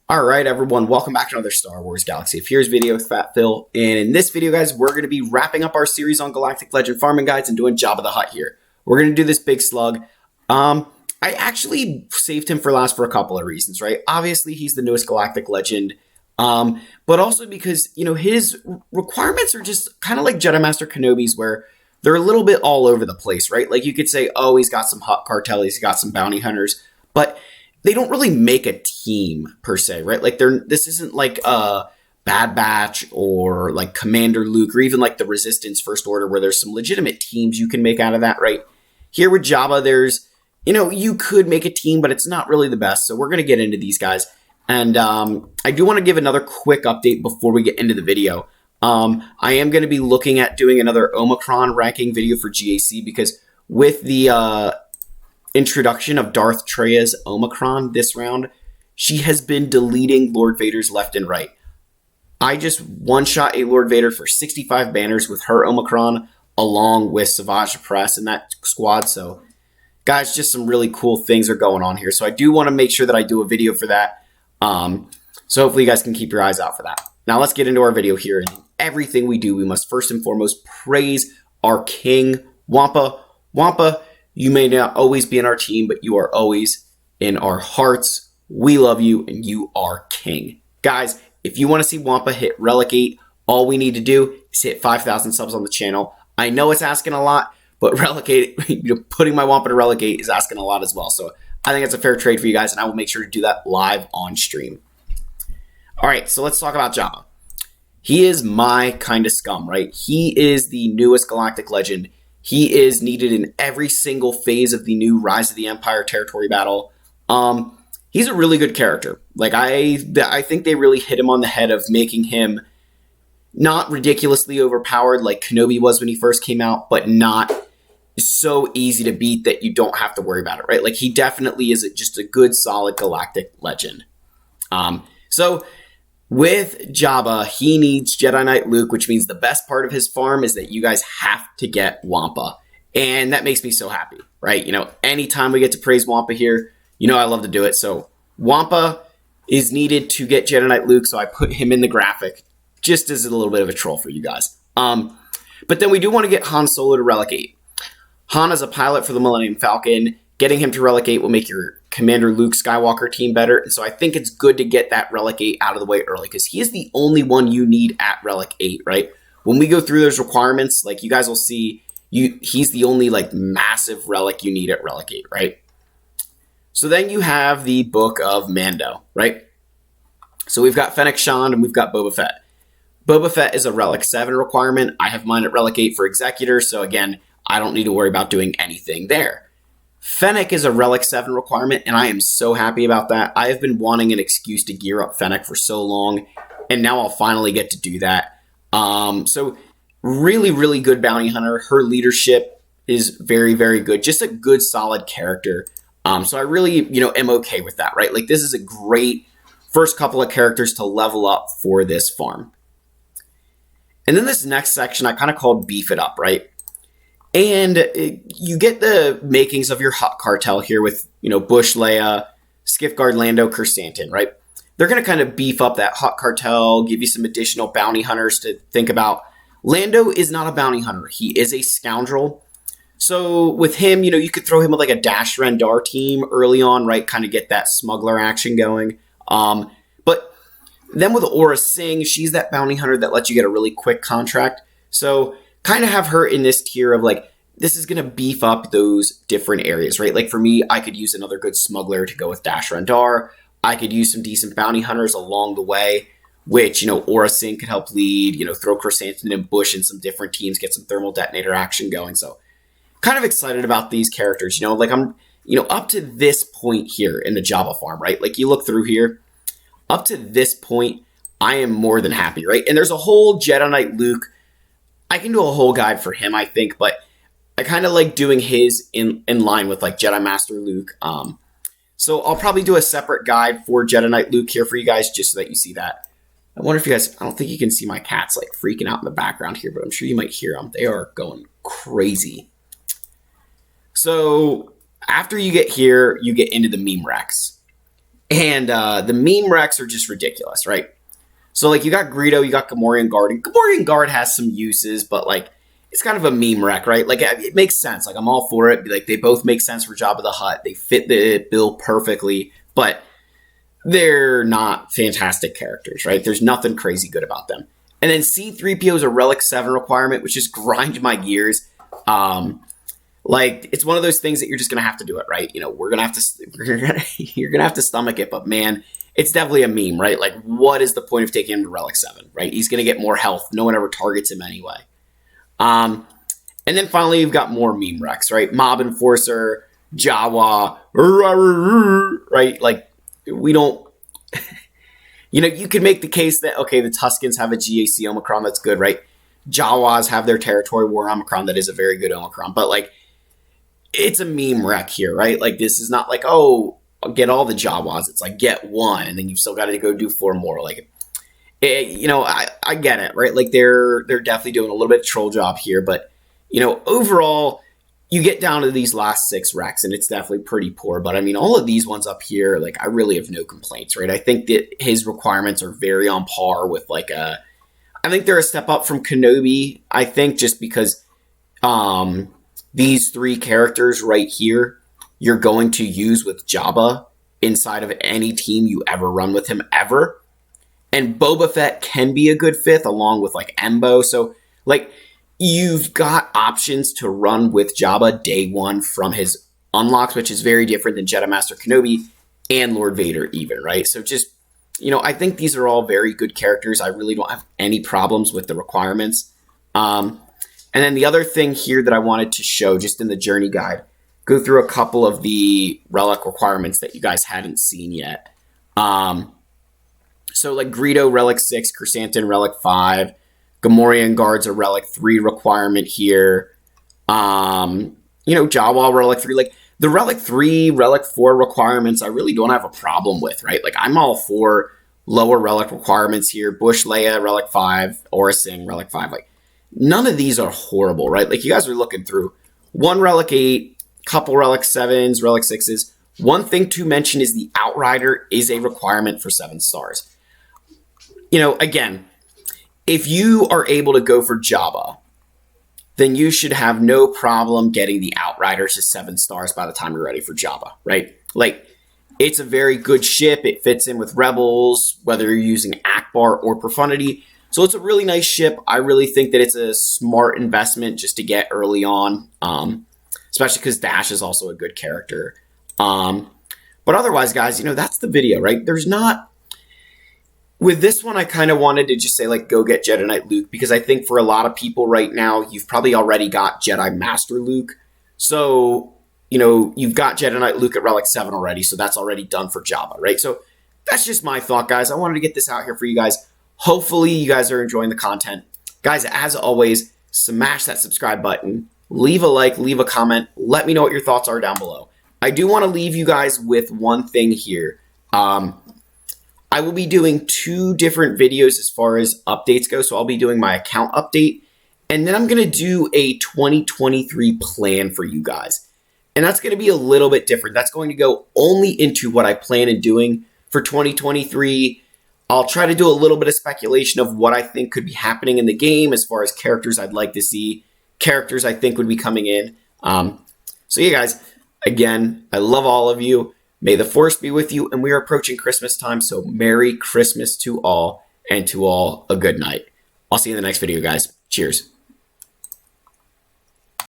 All right, everyone, welcome back to another Star Wars Galaxy of Heroes video with Fat Phil. And in this video, guys, we're going to be wrapping up our series on Galactic Legend farming guides and doing Jabba the Hutt here. We're going to do this big slug. I actually saved him for last for a couple of reasons, right? Obviously, he's the newest Galactic Legend, but also because, his requirements are just kind of like Jedi Master Kenobi's, where they're a little bit all over the place, right? Like you could say, oh, he's got some Hutt cartel, he's got some bounty hunters, but they don't really make a team per se, right? Like this isn't like a Bad Batch or like Commander Luke or even like the Resistance First Order where there's some legitimate teams you can make out of that, right? Here with Jabba, there's, you could make a team, but it's not really the best. So we're going to get into these guys. And I do want to give another quick update before we get into the video. I am going to be looking at doing another Omicron ranking video for GAC because with the introduction of Darth Treya's Omicron this round, she has been deleting Lord Vader's left and right. I just one-shot a Lord Vader for 65 banners with her Omicron, along with Savage Press and that squad. So, guys, just some really cool things are going on here. So I do want to make sure that I do a video for that. So hopefully you guys can keep your eyes out for that. Now let's get into our video here. And everything we do, we must first and foremost praise our king, Wampa. Wampa, you may not always be in our team, but you are always in our hearts. We love you, and you are king. Guys, if you want to see Wampa hit Relic 8, all we need to do is hit 5,000 subs on the channel. I know it's asking a lot, but Relic 8, putting my Wampa to Relic 8 is asking a lot as well. So I think it's a fair trade for you guys, and I will make sure to do that live on stream. All right, so let's talk about Jabba. He is my kind of scum, right? He is the newest Galactic Legend. He is needed in every single phase of the new Rise of the Empire territory battle. He's a really good character. Like I think they really hit him on the head of making him not ridiculously overpowered like Kenobi was when he first came out, but not so easy to beat that you don't have to worry about it, right? Like he definitely is just a good, solid Galactic Legend. So with Jabba, he needs Jedi Knight Luke, which means the best part of his farm is that you guys have to get Wampa. And that makes me so happy, right? Anytime we get to praise Wampa here, I love to do it. So Wampa is needed to get Jedi Knight Luke, so I put him in the graphic just as a little bit of a troll for you guys. But then we do want to get Han Solo to Relic 8. Han is a pilot for the Millennium Falcon. Getting him to Relic 8 will make your Commander Luke Skywalker team better. And so I think it's good to get that Relic 8 out of the way early because he is the only one you need at Relic 8, right? When we go through those requirements, like you guys will see, he's the only like massive relic you need at Relic 8, right? So then you have the Book of Mando, right? So we've got Fennec Shand and we've got Boba Fett. Boba Fett is a Relic 7 requirement. I have mine at Relic 8 for Executor. So again, I don't need to worry about doing anything there. Fennec is a Relic 7 requirement, and I am so happy about that. I have been wanting an excuse to gear up Fennec for so long, and now I'll finally get to do that. So really, really good bounty hunter. Her leadership is very, very good. Just a good, solid character. So I really, am okay with that, right? Like this is a great first couple of characters to level up for this farm. And then this next section I kind of called Beef It Up, right? And you get the makings of your Hutt cartel here with, Bush Leia, Skiff-Guard Lando, Kersantin, right? They're going to kind of beef up that Hutt cartel, give you some additional bounty hunters to think about. Lando is not a bounty hunter. He is a scoundrel. So with him, you could throw him with like a Dash Rendar team early on, right? Kind of get that smuggler action going. But then with Aura Singh, she's that bounty hunter that lets you get a really quick contract. So kind of have her in this tier of like, this is going to beef up those different areas, right? Like for me, I could use another good smuggler to go with Dash Rendar. I could use some decent bounty hunters along the way, which, Aura Singh could help lead, throw Kersantin and Bush in some different teams, get some thermal detonator action going. So kind of excited about these characters, like I'm, up to this point here in the Jabba farm, right? Like you look through here, up to this point, I am more than happy, right? And there's a whole Jedi Knight Luke. I can do a whole guide for him, I think, but I kind of like doing his in line with like Jedi Master Luke. So I'll probably do a separate guide for Jedi Knight Luke here for you guys just so that you see that. I wonder if you guys, I don't think you can see my cats like freaking out in the background here, but I'm sure you might hear them. They are going crazy. So after you get here, you get into the meme racks. And the meme wrecks are just ridiculous, right? So, like, you got Greedo, you got Gamorrean Guard, and Gamorrean Guard has some uses, but, like, it's kind of a meme wreck, right? Like, it makes sense. Like, I'm all for it. Like, they both make sense for Jabba the Hutt. They fit the bill perfectly, but they're not fantastic characters, right? There's nothing crazy good about them. And then C-3PO is a Relic 7 requirement, which just grinds my gears. Like, it's one of those things that you're just going to have to do it, right? You know, you're going to have to stomach it, but man, it's definitely a meme, right? Like, what is the point of taking him to Relic 7, right? He's going to get more health. No one ever targets him anyway. And then finally, you've got more meme wrecks, right? Mob Enforcer, Jawa, right? Like, we don't, you know, you could make the case that, okay, the Tuskens have a GAC Omicron that's good, right? Jawas have their Territory War Omicron that is a very good Omicron, but like, it's a meme wreck here, right? Like, this is not like, oh, I'll get all the Jawas. It's like, get one, and then you've still got to go do 4 more. Like, you know, I get it, right? Like, they're definitely doing a little bit of troll job here, but, you know, overall, you get down to these last 6 wrecks, and it's definitely pretty poor. But, I mean, all of these ones up here, like, I really have no complaints, right? I think that his requirements are very on par with, like, I think they're a step up from Kenobi, I think, just because these 3 characters right here, you're going to use with Jabba inside of any team you ever run with him ever. And Boba Fett can be a good 5th along with like Embo. So like, you've got options to run with Jabba day 1 from his unlocks, which is very different than Jedi Master Kenobi and Lord Vader even, right? So just, you know, I think these are all very good characters. I really don't have any problems with the requirements. And then the other thing here that I wanted to show just in the journey guide, go through a couple of the relic requirements that you guys hadn't seen yet. So like Greedo, Relic 6, Chrysanthemum, Relic 5, Gamorrean Guard's a Relic 3 requirement here. You know, Jawa, Relic 3, like the Relic 3, Relic 4 requirements, I really don't have a problem with, right? Like, I'm all for lower Relic requirements here. Bush Leia, Relic 5, Aurra Sing, Relic 5, like, none of these are horrible, right? Like, you guys are looking through 1 Relic 8, couple Relic 7s, Relic 6s. One thing to mention is the Outrider is a requirement for 7 stars. You know, again, if you are able to go for Jabba, then you should have no problem getting the Outrider to 7 stars by the time you're ready for Jabba, right? Like, it's a very good ship. It fits in with Rebels, whether you're using Akbar or Profundity. So it's a really nice ship. I really think that it's a smart investment just to get early on, especially because Dash is also a good character. But otherwise, guys, you know, that's the video, right? There's not... With this one, I kind of wanted to just say, like, go get Jedi Knight Luke, because I think for a lot of people right now, you've probably already got Jedi Master Luke. So, you know, you've got Jedi Knight Luke at Relic 7 already, so that's already done for Jabba, right? So that's just my thought, guys. I wanted to get this out here for you guys. Hopefully you guys are enjoying the content. Guys, as always, smash that subscribe button. Leave a like, leave a comment. Let me know what your thoughts are down below. I do want to leave you guys with one thing here. I will be doing 2 different videos as far as updates go. So I'll be doing my account update, and then I'm going to do a 2023 plan for you guys. And that's going to be a little bit different. That's going to go only into what I plan on doing for 2023. I'll try to do a little bit of speculation of what I think could be happening in the game as far as characters I'd like to see, characters I think would be coming in. So yeah, guys, again, I love all of you. May the Force be with you, and we are approaching Christmas time, so Merry Christmas to all, and to all a good night. I'll see you in the next video, guys. Cheers.